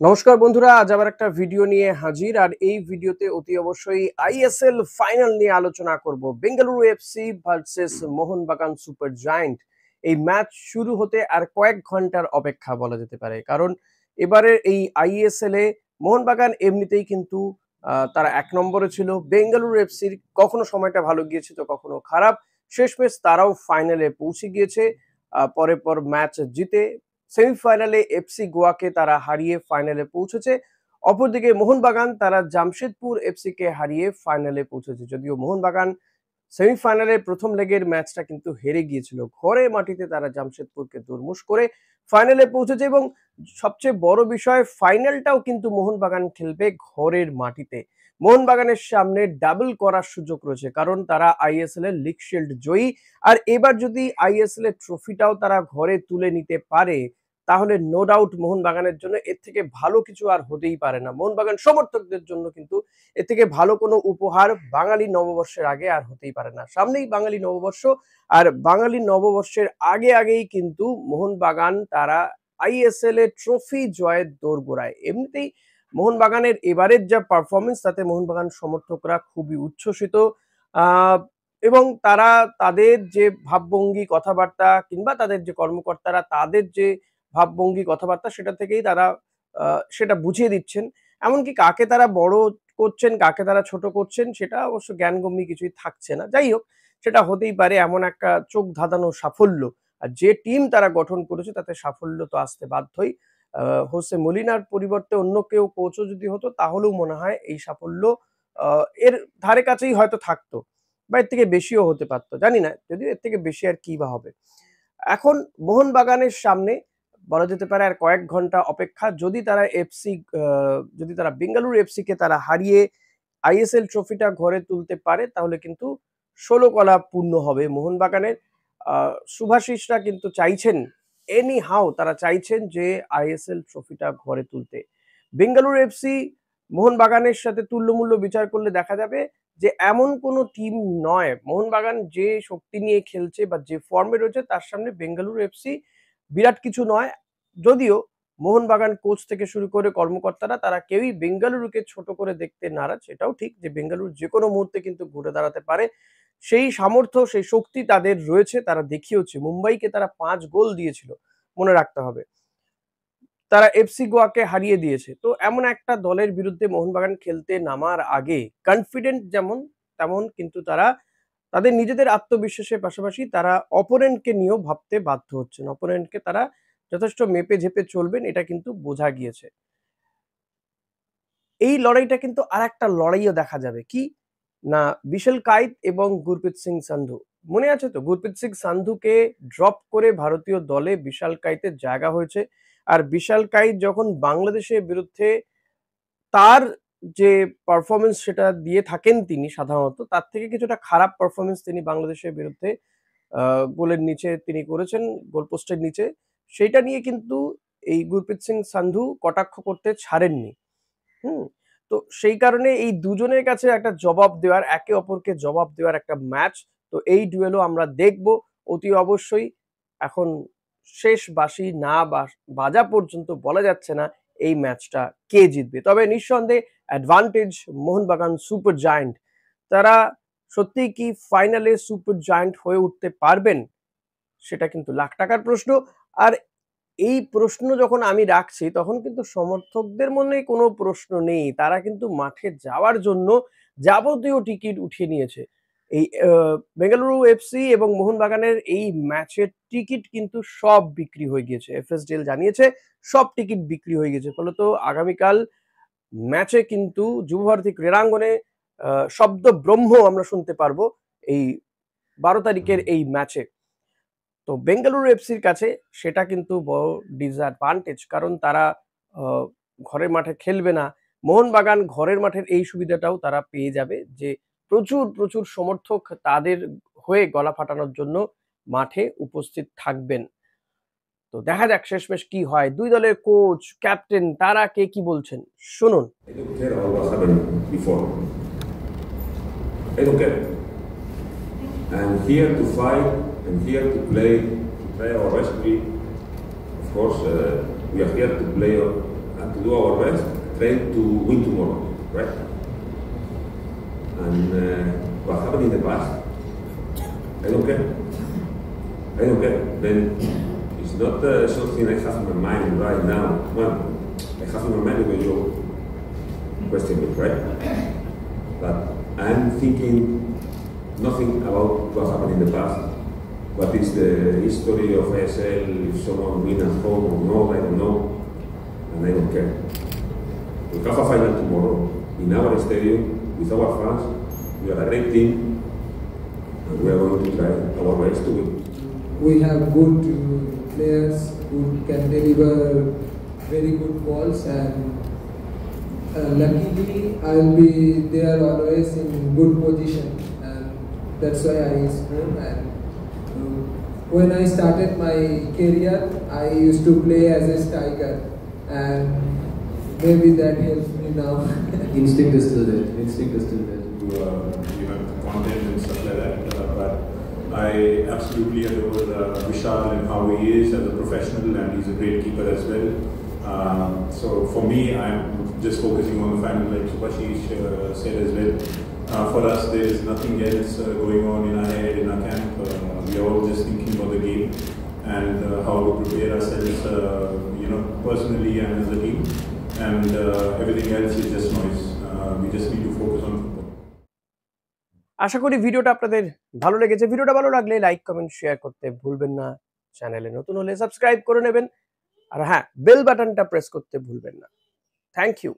নমস্কার বন্ধুরা, আজ আবার একটা ভিডিও নিয়ে হাজির। আর এই ভিডিওতে অতি অবশ্যই আইএসএল ফাইনাল নিয়ে আলোচনা করব। Bengaluru FC versus Mohun Bagan super giant. এই ম্যাচ শুরু হতে আর কয়েক ঘন্টার অপেক্ষা বলা যেতে পারে, কারণ এবারে এই আইএসএল এ মোহনবাগান এমনিতেই কিন্তু তারা ১ নম্বরে ছিল। বেঙ্গালুরু এফসির কখনো সময়টা ভালো গিয়েছে তো কখনো খারাপ। শেষমেশ তারাও ফাইনালে পৌঁছে গিয়েছে পরের পর ম্যাচ জিতে। সেমিফাইনালে এফসি গোয়াকে তারা হারিয়ে ফাইনালে পৌঁছেছে। অপরদিকে মোহনবাগান তারা জামশেদপুর এফসি কে হারিয়ে ফাইনালে পৌঁছেছে। যদিও মোহনবাগান সেমিফাইনালে প্রথম লেগের ম্যাচটা কিন্তু হেরে গিয়েছিল। ঘরে মাটিতে তারা জামশেদপুরকে দুর্মুশ করে ফাইনালে পৌঁছেছে এবং সবচেয়ে বড় বিষয়, ফাইনালটাও কিন্তু মোহনবাগান খেলবে ঘরের মাটিতে। মোহনবাগানের সামনে ডাবল করার সুযোগ রয়েছে, কারণ তারা আইএসএল এর লিগ শিল্ড জয়ী। আর এবার যদি আইএসএল এর ট্রফিটাও তারা ঘরে তুলে নিতে পারে, তাহলে নো ডাউট মোহনবাগানের জন্য এর থেকে ভালো কিছু আর হতেই পারে না। মোহনবাগান সমর্থকদের জন্য কিন্তু এর থেকে ভালো কোনো উপহার বাঙালি নববর্ষের আগে আর হতেই পারে না। সামনেই বাঙালি নববর্ষ, আর বাঙালি নববর্ষের আগেই কিন্তু মোহনবাগান তারা আইএসএল এর ট্রফি জয়ের দোরগোড়ায়। এমনিতেই মোহনবাগানের এবারের যা পারফরমেন্স, তাতে মোহনবাগান সমর্থকরা খুবই উচ্ছ্বসিত। আহ এবং তারা তাদের যে ভাবভঙ্গি, কথাবার্তা, কিংবা তাদের যে কর্মকর্তারা তাদের যে ভাবভঙ্গি, কথাবার্তা, সেটা থেকেই তারা সেটা বুঝিয়ে দিচ্ছেন। এমনকি কাকে তারা বড় করছেন, কাকে তারা ছোট করছেন, সেটা অবশ্য জ্ঞানগম্যি কিছুই থাকছে না। যাই হোক, সেটা হতেই পারে এমন একটা চোখ ধাঁধানো সাফল্য। আর যে টিম তারা গঠন করেছে তাতে সাফল্য তো আসতে বাধ্যই। হোসে মলিনার পরিবর্তে অন্য কেউ কোচও যদি হতো, তাহলেও মনে হয় এই সাফল্য এর ধারে কাছেই হয়তো থাকতো, বা এর থেকে বেশিও হতে পারতো। জানি না, যদিও এর থেকে বেশি আর কি বা হবে। এখন মোহনবাগানের সামনে বলা যেতে পারে আর কয়েক ঘন্টা অপেক্ষা। যদি তারা বেঙ্গালুরু এফসি কে তারা হারিয়ে আইএসএল ট্রফিটা ঘরে তুলতে পারে, তাহলে কিন্তু ১৬ কলা পূর্ণ হবে মোহনবাগানের। শুভাশিসরা কিন্তু চাইছেন, এনি হাউ তারা চাইছেন যে আইএসএল ট্রফিটা ঘরে তুলতে। বেঙ্গালুরু এফসি মোহনবাগানের সাথে তুল্যমূল্য বিচার করলে দেখা যাবে যে এমন কোনো টিম নয়। মোহনবাগান যে শক্তি নিয়ে খেলছে বা যে ফর্মে রয়েছে, তার সামনে বেঙ্গালুরু এফসি বিরাট কিছু নয়। যদিও মোহনবাগান কোচ থেকে শুরু করে কর্মকর্তারা তারা কেউই বেঙ্গালুরুকে ছোট করে দেখতে নারাজ। এটাও ঠিক যে বেঙ্গালুরু যে কোনো মুহূর্তে কিন্তু ঘুরে দাঁড়াতে পারে। সেই সামর্থ্য, সেই শক্তি তাদের রয়েছে, তারা দেখিয়েছে। মুম্বাইকে তারা ৫ গোল দিয়েছিল, মনে রাখতে হবে। তারা এফসি গোয়াকে হারিয়ে দিয়েছে। তো এমন একটা দলের বিরুদ্ধে মোহনবাগান খেলতে নামার আগে কনফিডেন্ট যেমন, তেমন কিন্তু তারা তাদের নিজেদের আত্মবিশ্বাসের পাশাপাশি তারা অপোনেন্টকে নিয়েও ভাবতে বাধ্য হচ্ছেন। অপোনেন্টকে তারা যথেষ্ট মেপে ঝেপে চলবেন, এটা কিন্তু বোঝা গিয়েছে। এই লড়াইটা কিন্তু আরেকটা লড়াইও দেখা যাবে। কি না, বিশাল কায়েত এবং গুরপ্রীত সিং সান্ধু। মনে আছে তো, গুরপ্রীত সিং সান্ধুকে ড্রপ করে ভারতীয় দলে বিশাল কায়েতের জায়গা হয়েছে। আর বিশাল কায়েত যখন বাংলাদেশের বিরুদ্ধে তার যে পারফরমেন্স সেটা দিয়ে থাকেন তিনি সাধারণত, তার থেকে কিছুটা খারাপ পারফরমেন্স তিনি বাংলাদেশের বিরুদ্ধে গোলের নিচে তিনি করেছেন, গোল পোস্টের নিচে। সেইটা নিয়ে কিন্তু এই গুরপ্রীত সিং সান্ধু কটাক্ষ করতে ছাড়েননি। হুম? তো সেই কারণে এই দুজনের কাছে একটা জবাব দেওয়ার, একে অপরকে জবাব দেওয়ার একটা ম্যাচ। তো এই ডুয়েলও আমরা দেখব অতি অবশ্যই। এখন শেষ বাঁশি না বাজা পর্যন্ত বলা যাচ্ছে না এই ম্যাচটা কে জিতবে। তবে নিঃসন্দেহে অ্যাডভান্টেজ মোহনবাগান সুপার জায়ান্ট। তারা সত্যিই কি ফাইনালে সুপার জায়ান্ট হয়ে উঠতে পারবেন? সেটা কিন্তু লাখ টাকার প্রশ্ন। আর এই প্রশ্ন যখন আমি রাখছি, তখন কিন্তু সমর্থকদের মনে কোনো প্রশ্ন নেই। তারা কিন্তু মাঠে যাওয়ার জন্য যাবতীয় টিকিট উঠিয়ে নিয়েছে। এই বেঙ্গালুরু এফসি এবং মোহনবাগানের এই ম্যাচের টিকিট কিন্তু সব বিক্রি হয়ে গিয়েছে। এফএসডিএল জানিয়েছে সব টিকিট বিক্রি হয়ে গেছে। ফলত আগামীকাল ম্যাচে কিন্তু যুবভারতী ক্রীড়াঙ্গনে শব্দব্রহ্ম আমরা শুনতে পারবো এই ১২ তারিখের এই ম্যাচে। তো বেঙ্গালুরু এফসির কাছে সেটা কিন্তু বড় ডিসঅ্যাডভান্টেজ, কারণ তারা ঘরের মাঠে খেলবে না। মোহনবাগান ঘরের মাঠের এই সুবিধাটাও তারা পেয়ে যাবে যে প্রচুর প্রচুর সমর্থক তাদের হয়ে গলা ফাটানোর জন্য মাঠে উপস্থিত থাকবেন। তো দেখা যাক শেষমেশ কি হয়। দুই দলের কোচ, ক্যাপ্টেন তারা কে কি বলছেন শুনুন। I don't care about what happened before. I don't care. I'm here to fight. I'm here to play our best. Of course, we are here to play and to to do our best, train to win tomorrow, right? And what happened in the past, I don't care. I don't care. Then it's not something I have in my mind right now. Well, I have in my mind when you question me, right? But I'm thinking nothing about what happened in the past. What is the history of ASL, if someone win at home or not, I don't know. And I don't care. We have a final tomorrow in our stadium with our fans. We are a great team, and we are going to try our best to win. We have good players who can deliver very good balls, and luckily I'll be there always in good position, and that's why I score. And when I started my career, I used to play as a striker, and maybe that helps me now. Instinct is still there. Instinct is still there. Content and stuff like that. But I absolutely adore Vishal and how he is as a professional, and he's a great keeper as well. So for me, I'm just focusing on the final, like Subhashish said as well. For us, there is nothing else going on in our head, in our camp. We are all just thinking about the game and how to prepare ourselves, personally and as a team. And everything else is just noise. We just need to focus on football. আশা করি ভিডিওটা আপনাদের ভালো লেগেছে। ভিডিওটা ভালো লাগলে like, comment, share করতে ভুলবেন না। চ্যানেলে নতুন হলে সাবস্ক্রাইব করে নেবেন। আর হ্যাঁ, বেল বাটনটা প্রেস করতে ভুলবেন না। Thank you.